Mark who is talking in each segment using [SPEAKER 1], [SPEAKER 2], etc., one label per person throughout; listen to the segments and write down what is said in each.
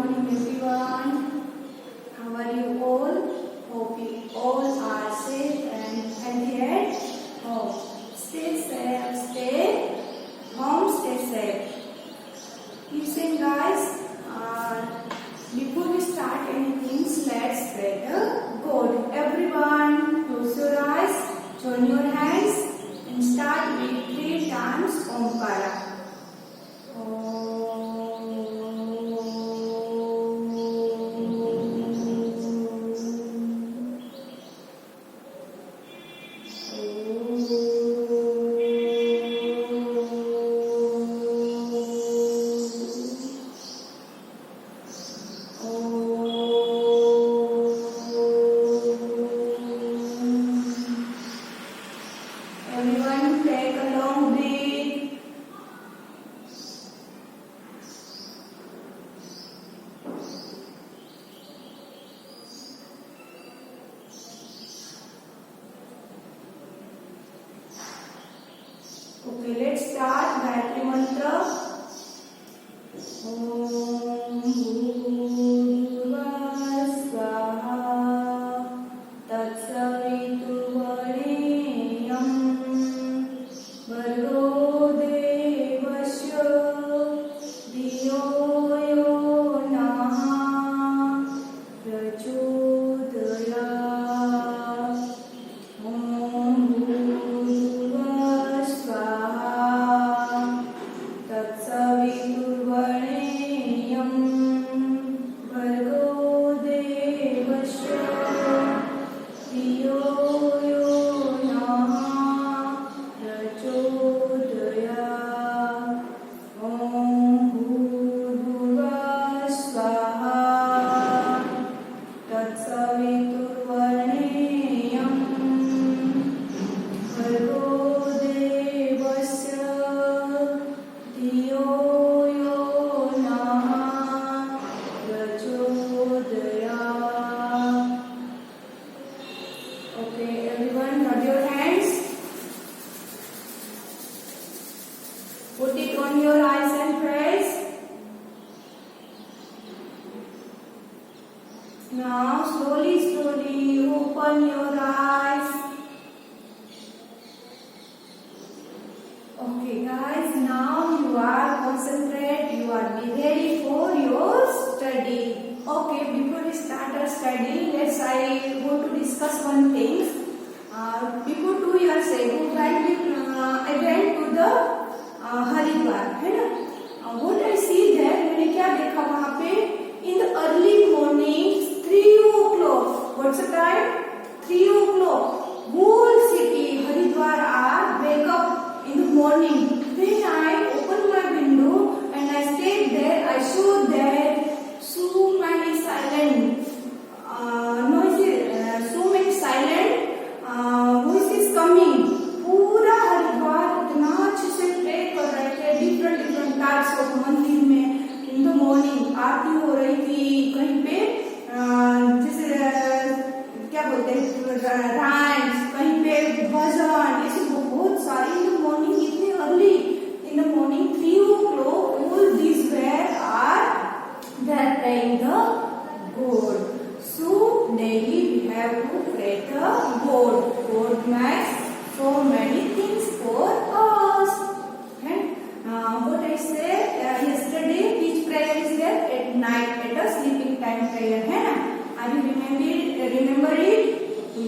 [SPEAKER 1] morning everyone. How are you all? Hope you all are safe and healthy at home. Stay safe, stay home, stay safe. Listen guys, before we start anything, let's pray the God. Everyone, close your eyes, join your hands and start with 3 times Omkara. Everyone take a long breath. Okay, let's start Gayatri Mantra. Om Bhurvah Swaha Tatsaviturvarenyam Bhargo Devasya Dhiyo Yo Nah Prachodayat. Om Bhurvah Swaha Tatsaviturvarenyam Bhargo Devasya Dhiyo Yo Nah Prachodayat. Om Bhurvah Swaha Tatsaviturvarenyam Bhargo Devasya Dhiyo Yo Nah Prachodayat. Okay, everyone, rub your hands. Put it on your eyes and press. Now, slowly open your eyes. Okay, guys, now you are concentrate. You are be ready for your study. Okay, before we start our study, I want to discuss one thing. Before 2 years ago, I went to the Haridwar, है ना? What I see there, मैंने क्या देखा वहाँ पे? In the early morning, 3 o'clock. What's the time? 3 o'clock. Whole city, Haridwar are wake up in the morning. Then I opened my window and I stayed there. I saw there so many silent noises, so many silent voices coming. पूरा हरिद्वार इतना अच्छे से pray कर रहे थे. Different types of मंदिर में in the morning आरती हो रही थी. कहीं पे जैसे क्या बोलते हैं राइम्स, कहीं पे भजन, ऐसे बहुत सारे इन द मॉर्निंग. इतने early in the morning 3 o'clock all these were are there praying the God. So daily we have to pray the God. God makes so many things for us. And what I said yesterday, each prayer is there at night at a sleeping time prayer, है ना? Are you remember it?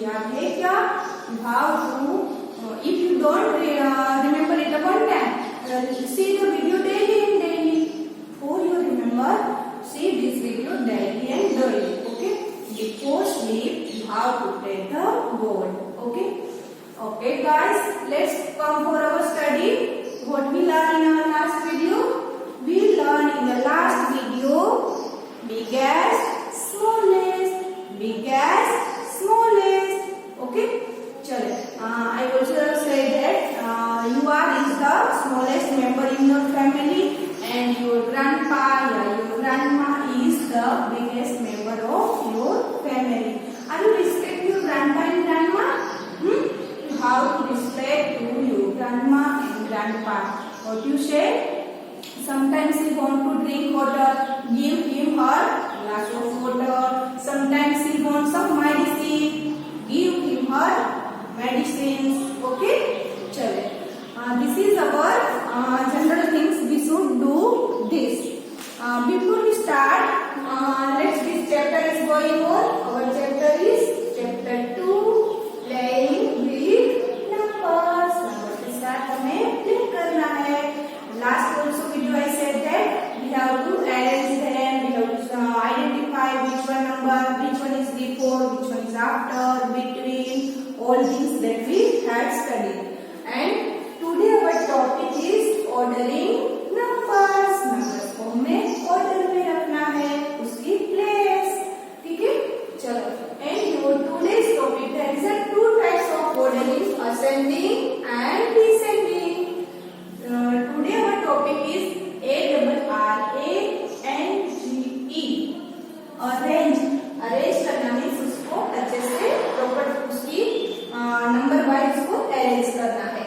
[SPEAKER 1] याद है क्या? How to? If you don't remember it at one time, see the video daily and daily. For you remember, see this video daily and daily. Okay? Before sleep, you have to pray the God. Okay? Okay, guys, let's come for our study. What we learned in our last video? We learned in the last video biggest, smallest, biggest, smallest. Okay? Chalo. I also say that you are is the smallest member in your family and your grandpa or your grandma is the biggest member of your family. Are you respect your grandpa and grandma? You have to respect to your grandma and grandpa. What you say? Sometimes he want to drink water, give him her glass of water. Sometimes he wants some medicine, give him her medicines. Okay, chale. This is our general things. We should do this. Before we start, let's this chapter is going on. Our chapter is chapter 2, playing with numbers. Numbers के साथ हमें play करना है. Last also video I said that we have to arrange them. We have to identify which one number, which one is before, which one is after, between, all things that we had studied. And today our topic is ordering numbers. Numbers को हमें order में रखना है, उसकी place. ठीक है? चलो. And your today's topic there is a two types of ordering, ascending and descending. Today our topic is ARRANGE. Arrange. Arrange करना means उसको अच्छे से proper उसकी number wise उसको arrange करना है.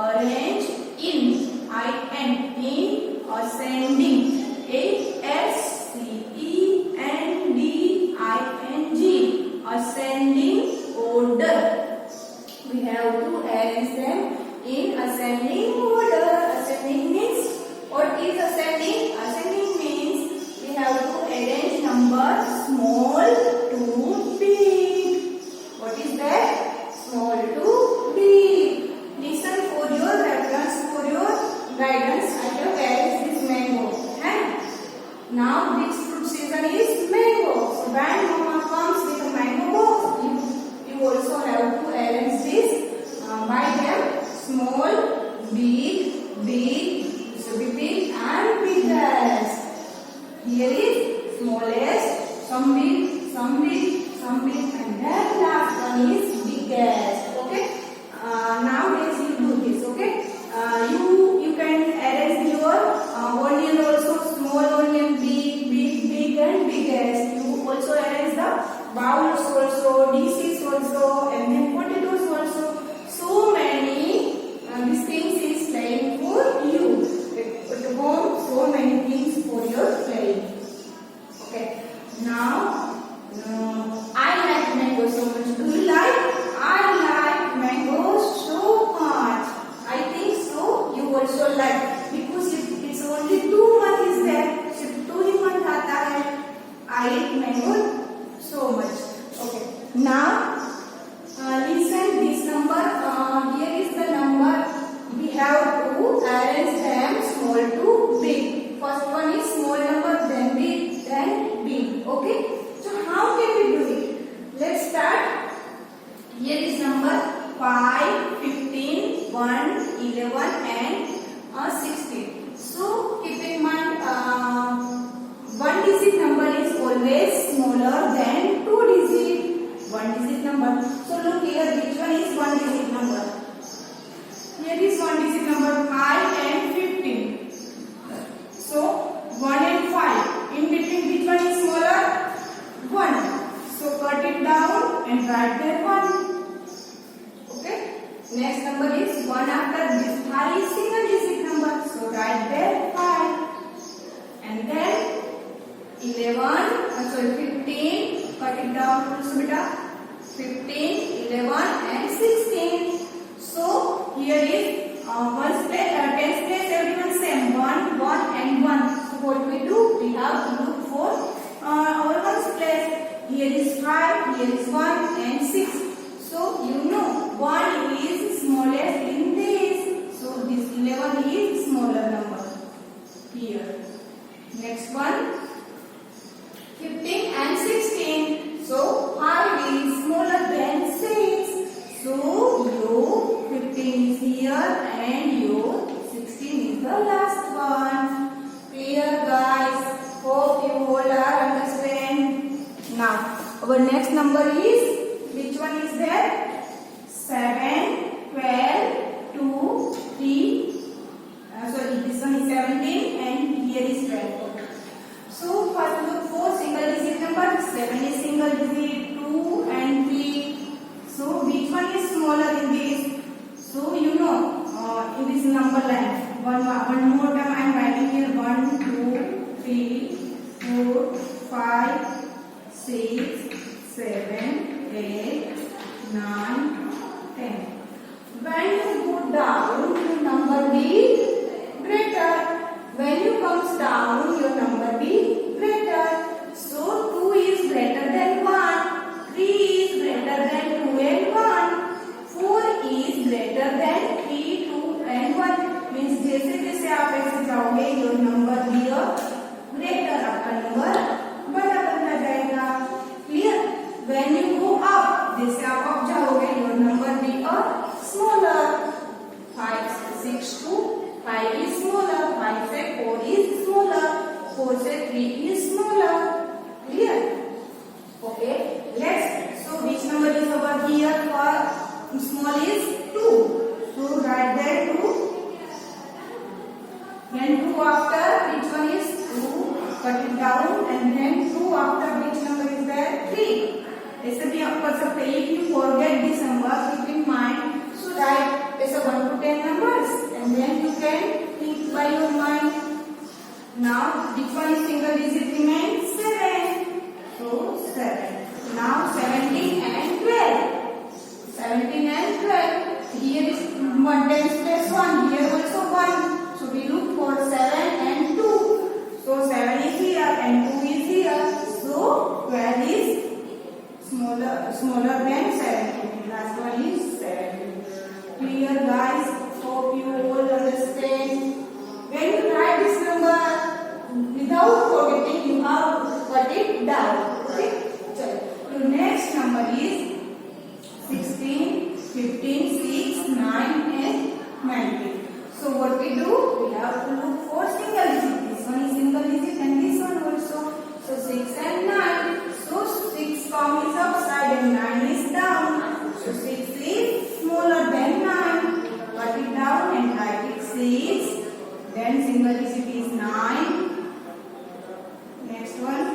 [SPEAKER 1] Arrange in in ascending ascending order. We have to arrange them in ascending order. Ascending means what is ascending? Ascending means we have to arrange numbers small to big. What is that? Small to big. Listen for your reference, for your guidance. I have arranged this mango. And now this fruit season is mango. So when mama comes with a mango box, you also have to arrange this by them small, big, big, so big and biggest. Here is smallest, some big, some big, some big, and then last one is biggest. Okay. Nowadays you do this. Okay. You can arrange your onion also small onion, big, big, big, and biggest. You also arrange the bowls also, dishes also, and then potatoes also. So many these things is playing for you. At home, so many things for your playing. Okay. Now, I like mango so much. Do you like? I like mango so much. I think so. You also like because it's only 2 months is there. सिर्फ 2 ही month आता है. I eat mango so much. Okay. Now, listen this number. Here is the number. We have to arrange them small to big. First one is small number, then big, then big. Okay. So how can we do it? Let's start. Here is number 5, 15, 1, 11 and 16. So keep in mind one digit number is always smaller than 2 digit. 1 digit number. So look here, which one is 1 digit number? Here is 1 digit number 5 and 15. So 1 and 5. In between which one is smaller? 1. So cut it down and write there 1. Okay. Next number is 1 after this 5 is single digit number. So write there 5. And then 15. Cut it down also beta. 15, 11 and 16. So here is one's place, 10's place, everyone same. 1, 1 and 1. So what we do? We have to look for our one's place. Here is 5, here is 1 and 6. So you know 1 is smallest in this. So this 11 is smaller number. Here. Next one. 15 and 16. So 5 is smaller than 6. So your 15 is here and your 16 is the last one. Clear guys? Hope you all are understand. Now our next number is, which one is there? 7, 12, 2, 3. Sorry, this one is 17 and here is 12. So first look for single digit number. 7 is single digit, 2 and 3. So which one is smaller in this? So you know in this number line one more time I am writing here 1, 2, 3, 4, 5, 6, 7, 8, 9, 10. When you go down, your number be greater. When you comes down, your number be greater. So 2 is greater than 1, 3 is greater than 2 and 1, 4 is greater than 3, 2 and 1. Means जैसे जैसे आप ऐसे जाओगे, your number be a greater. आपका number बड़ा बनता जाएगा. Clear? When you go up, जैसे आप up जाओगे, your number be a smaller. 5, 6 to 5 is smaller. 5 से 4 is smaller. 4 से 3 is smaller. Clear? Okay. Next. So which number is over here? For small is 2. So write that 2. Then 2 after which one is 2? Cut it down and then 2 after which number is there? 3. ऐसे भी आप कर सकते हैं. If you forget this number, keep in mind. So write ऐसे 1 to 10 numbers and then you can think by your mind. Now which one is single digit remains? 7. So 7. Now 17 and 12. 17 and 12. Here is 1 10 plus 1. Here also 1. So we look for 7 and 2. So 7 is here and 2 is here. So 12 is smaller than 17. Last one is 17. Clear, guys? Hope you all understand. When you write this number, without forgetting, you have to cut it down. Okay? So your next number is 16, 15, 6, 9 and 19. So what we do? We have to look for single digit. This one is single digit and this one also. So 6 and 9. So 6 form is upside and 9 is down. So 6 is smaller than 9. Cut it down and write it 6. Then single digit is 9. Next one.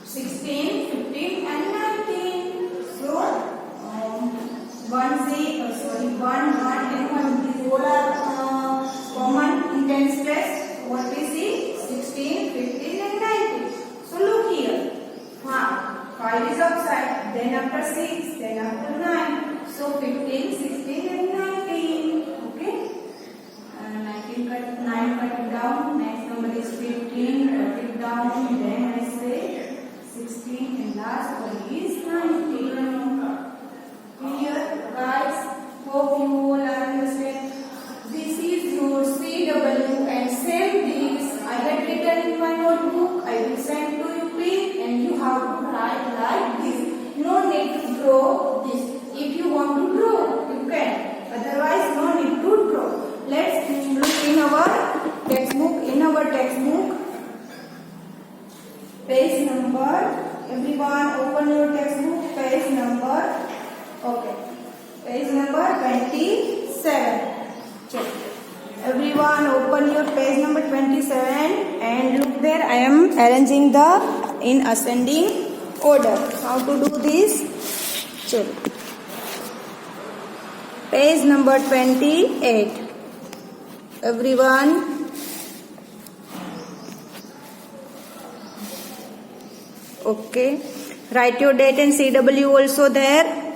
[SPEAKER 1] 16, 15 and 19. So 1 and 1. These all are common in tens place. What we see? 16, 15 and 19. So look here. 5 is upside. Then after 6. Then after 9. So 15, 16 and 19. Okay. 9 cut it down. Next number is 15. Cut it down. Then I say 16 and last one is 19. Here, guys, hope you all understand. This is your CW and same this I had written in my notebook. I will send to you, please, and you have to write like this. No need to draw this. If you want to draw, you can. Otherwise, no need to draw. Let's look in our textbook. Page number. Everyone, open your textbook. Page number. Okay. Page number 27. Check. Everyone, open your page number 27 and look there. I am arranging in ascending order. How to do this? Check. Page number 28. Everyone. Okay. Write your date and CW also there.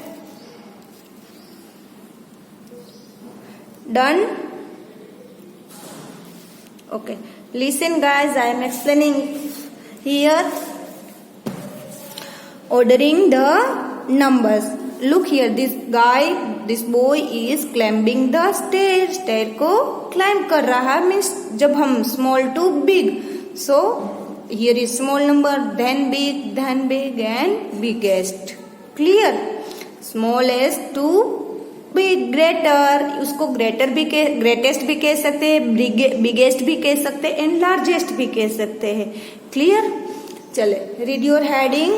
[SPEAKER 1] Done? Okay. Listen, guys, I am explaining here. Ordering the numbers. Look here, this boy is climbing the stair. Stair को climb कर रहा है, means जब हम small to big. So here is small number, then big and biggest. Clear? Smallest to big, greater. उसको greatest भी कह सकते हैं, biggest भी कह सकते हैं and largest भी कह सकते हैं. Clear? चले, read your heading.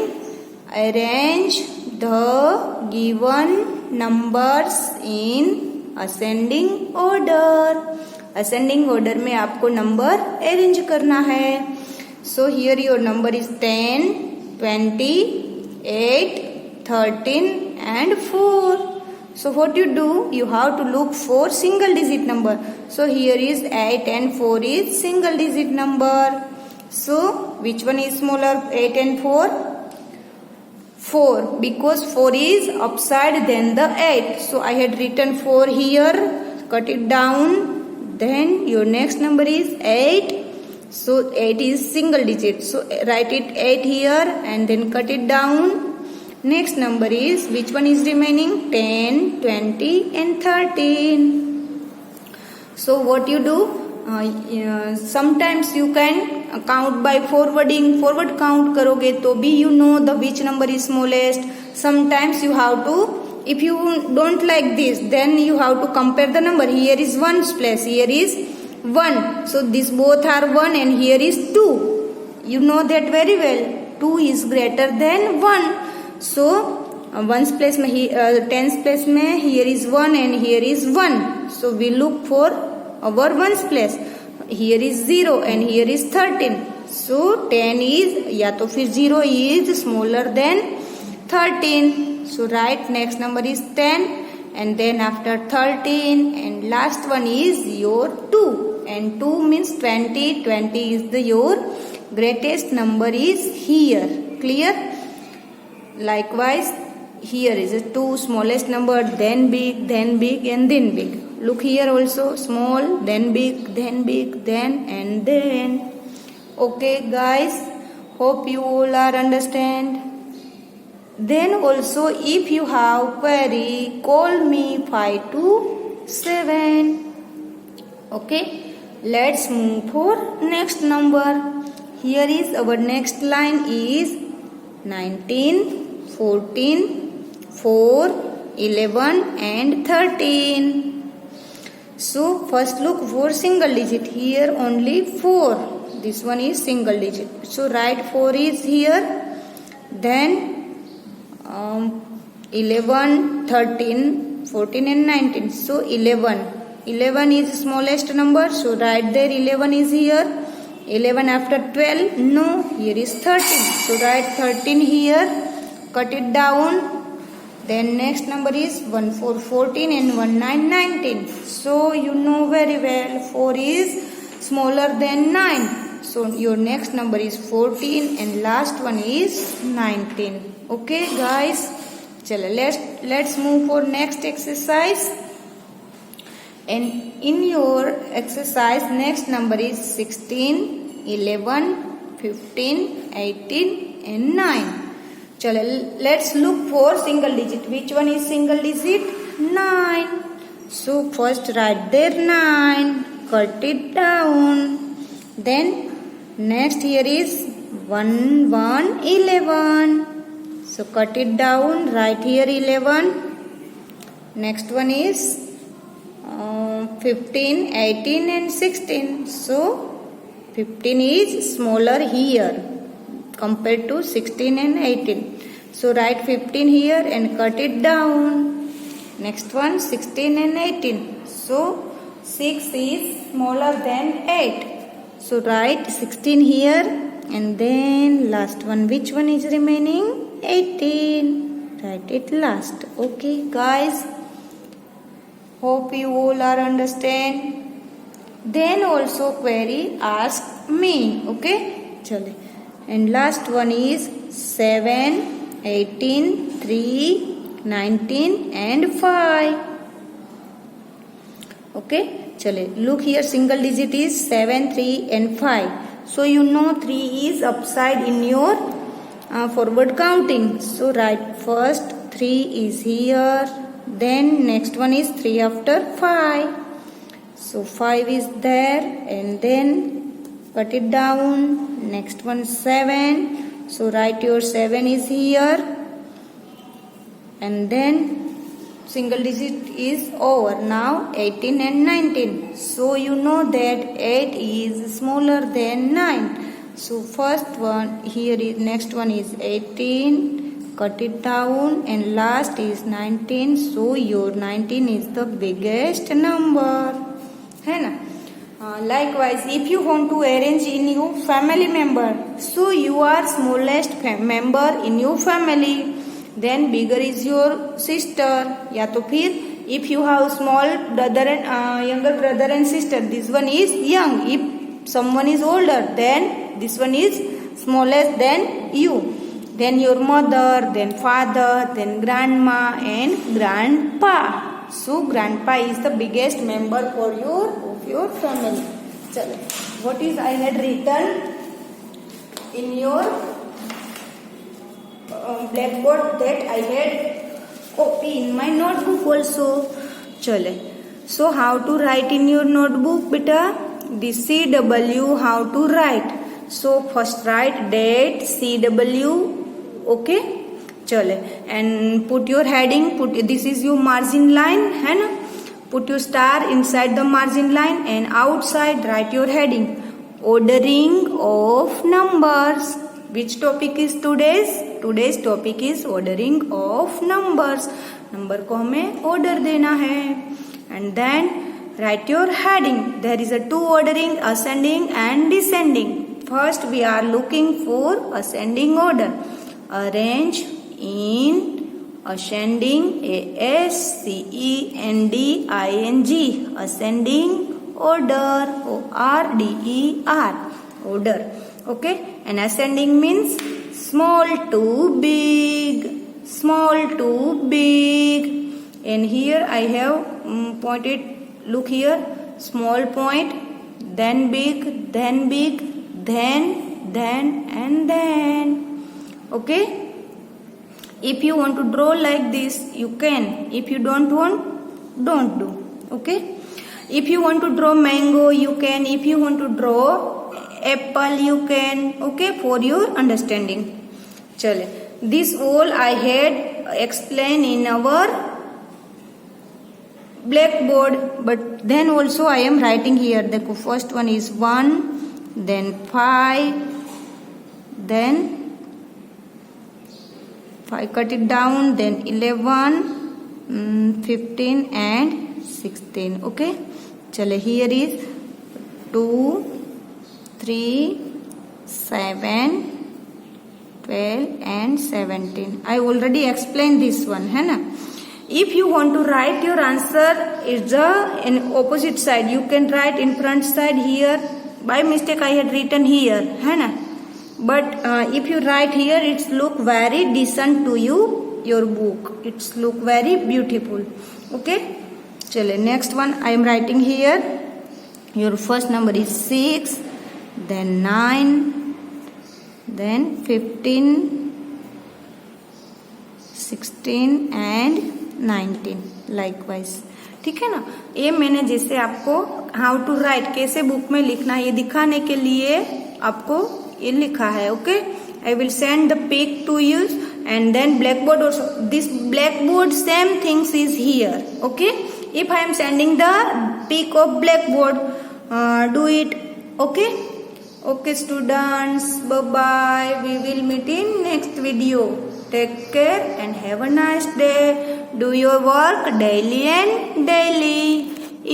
[SPEAKER 1] Arrange the given numbers in ascending order. Ascending order में आपको नंबर अरेंज करना है. So here your number is 10, 20, 8, 13 and 4. So what you do? You have to look for single digit number. So here is 8 and 4 is single digit number. So which one is smaller, 8 and 4? 4, because 4 is upside than the 8. So I had written 4 here, cut it down. Then your next number is 8. So 8 is single digit. So write it 8 here and then cut it down. Next number is, which one is remaining? 10, 20 and 13. So what you do? Sometimes you can count by forwarding. Forward count करोगे तो भी you know the which number is smallest. Sometimes you have to, if you don't like this, then you have to compare the number. Here is 1's place, here is 1. So these both are 1 and here is 2. You know that very well. 2 is greater than 1. So 1's place में 10's place में here is 1 and here is 1. So we look for our 1's place. Here is 0 and here is 13. So 10 is, या तो फिर 0 is smaller than 13. So write next number is 10 and then after 13 and last one is your 2. And 2 means 20. 20 is the your greatest number is here. Clear? Likewise, here is a 2 smallest number, then big and then big. Look here also, small, then big, then and then. Okay guys, hope you all are understand. Then also if you have query, call me 5 to 7. Okay, let's move for next number. Here is our next line is 19, 14, 4, 11 and 13. So first look for single digit. Here only 4. This one is single digit. So write 4 is here. Then 11, 13, 14 and 19. So 11. 11 is smallest number. So write there 11 is here. 11 after 12. No, here is 13. So write 13 here. Cut it down. Then next number is 1, 4, 14 and 1, 9, 19. So you know very well 4 is smaller than 9. So your next number is 14 and last one is 19. Okay guys. Chalo, let's move for next exercise. And in your exercise next number is 16, 11, 15, 18 and 9. Chalo, let's look for single digit. Which one is single digit? 9. So first write there 9. Cut it down. Then next here is 1, 1, 11. So cut it down. Write here 11. Next one is 15, 18 and 16. So 15 is smaller here compared to 16 and 18. So write 15 here and cut it down. Next one 16 and 18. So 6 is smaller than 8. So write 16 here and then last one. Which one is remaining? 18. Write it last. Okay guys. Hope you all are understand. Then also query ask me. Okay. Chale. And last one is 7, 18, 3, 19 and 5. Okay. Chale. Look here, single digit is 7, 3 and 5. So you know 3 is upside in your forward counting. So write first 3 is here. Then next one is 3 after 5. So 5 is there and then cut it down. Next one 7. So write your 7 is here. And then single digit is over. Now 18 and 19. So you know that 8 is smaller than 9. So first one here is, next one is 18. Cut it down and last is 19. So your 19 is the biggest number. है ना? Likewise, if you want to arrange in your family member, so you are smallest member in your family. then bigger is your sister. या तो फिर if you have small brother and younger brother and sister, this one is young. If someone is older, then this one is smallest than you. Then your mother, then father, then grandma and grandpa. So grandpa is the biggest member for your family. चलो, what is I had written in your blackboard that I had copy in my notebook also. चले, so how to write in your notebook, beta? This CW how to write? So first write date CW. Okay, चले, and put your heading. This is your margin line, है ना? Put your star inside the margin line and outside write your heading. Ordering of numbers. Which topic is today's? Today's topic is ordering of numbers. Number को हमें order देना है. And then write your heading. There is a two ordering, ascending and descending. First we are looking for ascending order. Arrange in ascending, ASCENDING, ascending order, ORDER, order. Okay, and ascending means small to big, small to big. And here I have pointed, look here, small point, then big, then big, then and then. Okay, if you want to draw like this, you can. If you don't want, don't do. Okay, if you want to draw mango, you can. If you want to draw apple, you can. Okay, for your understanding. Chale, this all I had explained in our blackboard, but then also I am writing here. The first one is 1, then 5, then 5, cut it down, then 11, 15 and 16. Okay, chale, here is 2, 3, 7, 12 and 17. I already explained this one, है ना? If you want to write your answer, it's in opposite side. You can write in front side here. By mistake I had written here, है ना? But if you write here, it's look very decent to you, your book. It's look very beautiful. Okay? Chale, next one I am writing here. Your first number is 6, then 9, then 15, 16 and 19 likewise. ठीक है ना? ये मैंने जैसे आपको how to right कैसे book में लिखना है ये दिखाने के लिए आपको ये लिखा है. Okay, I will send the pic to you and then blackboard also. This blackboard same things is here. Okay, if I am sending the pic of blackboard, do it. Okay, okay students, bye bye. We will meet in next video. Take care and have a nice day. Do your work daily and daily.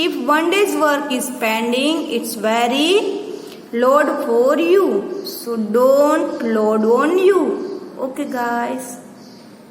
[SPEAKER 1] If one day's work is pending, it's very load for you, so don't load on you. Okay guys.